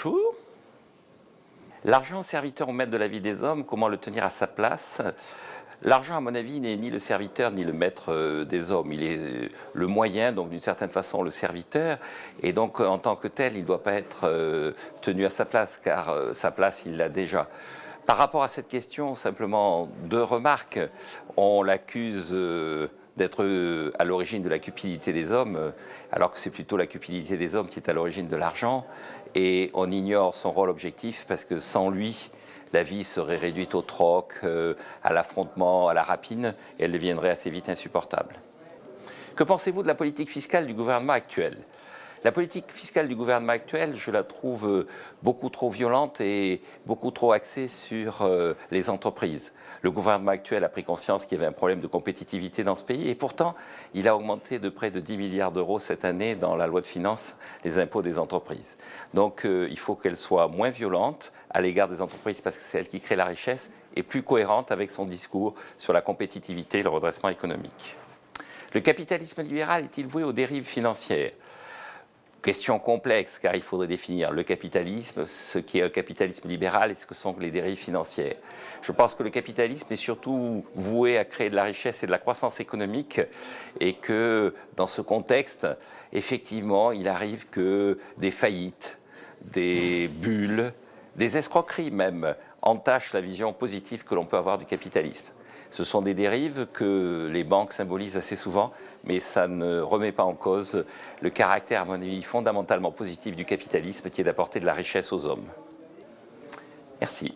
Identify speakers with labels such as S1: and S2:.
S1: Bonjour. L'argent serviteur ou maître de la vie des hommes, comment le tenir à sa place? L'argent, à mon avis, n'est ni le serviteur ni le maître des hommes. Il est le moyen, donc d'une certaine façon le serviteur. Et donc, en tant que tel, il ne doit pas être tenu à sa place, car sa place, il l'a déjà. Par rapport à cette question, simplement deux remarques. On l'accuse d'être à l'origine de la cupidité des hommes, alors que c'est plutôt la cupidité des hommes qui est à l'origine de l'argent. Et on ignore son rôle objectif parce que sans lui, la vie serait réduite au troc, à l'affrontement, à la rapine, et elle deviendrait assez vite insupportable. Que pensez-vous de la politique fiscale du gouvernement actuel? La politique fiscale du gouvernement actuel, je la trouve beaucoup trop violente et beaucoup trop axée sur les entreprises. Le gouvernement actuel a pris conscience qu'il y avait un problème de compétitivité dans ce pays et pourtant, il a augmenté de près de 10 milliards d'euros cette année dans la loi de finances les impôts des entreprises. Donc il faut qu'elle soit moins violente à l'égard des entreprises parce que c'est elle qui crée la richesse et plus cohérente avec son discours sur la compétitivité et le redressement économique. Le capitalisme libéral est-il voué aux dérives financières? Question complexe, car il faudrait définir le capitalisme, ce qui est un capitalisme libéral et ce que sont les dérives financières. Je pense que le capitalisme est surtout voué à créer de la richesse et de la croissance économique et que dans ce contexte, effectivement, il arrive que des faillites, des bulles, des escroqueries même, entachent la vision positive que l'on peut avoir du capitalisme. Ce sont des dérives que les banques symbolisent assez souvent, mais ça ne remet pas en cause le caractère, à mon avis, fondamentalement positif du capitalisme qui est d'apporter de la richesse aux hommes. Merci.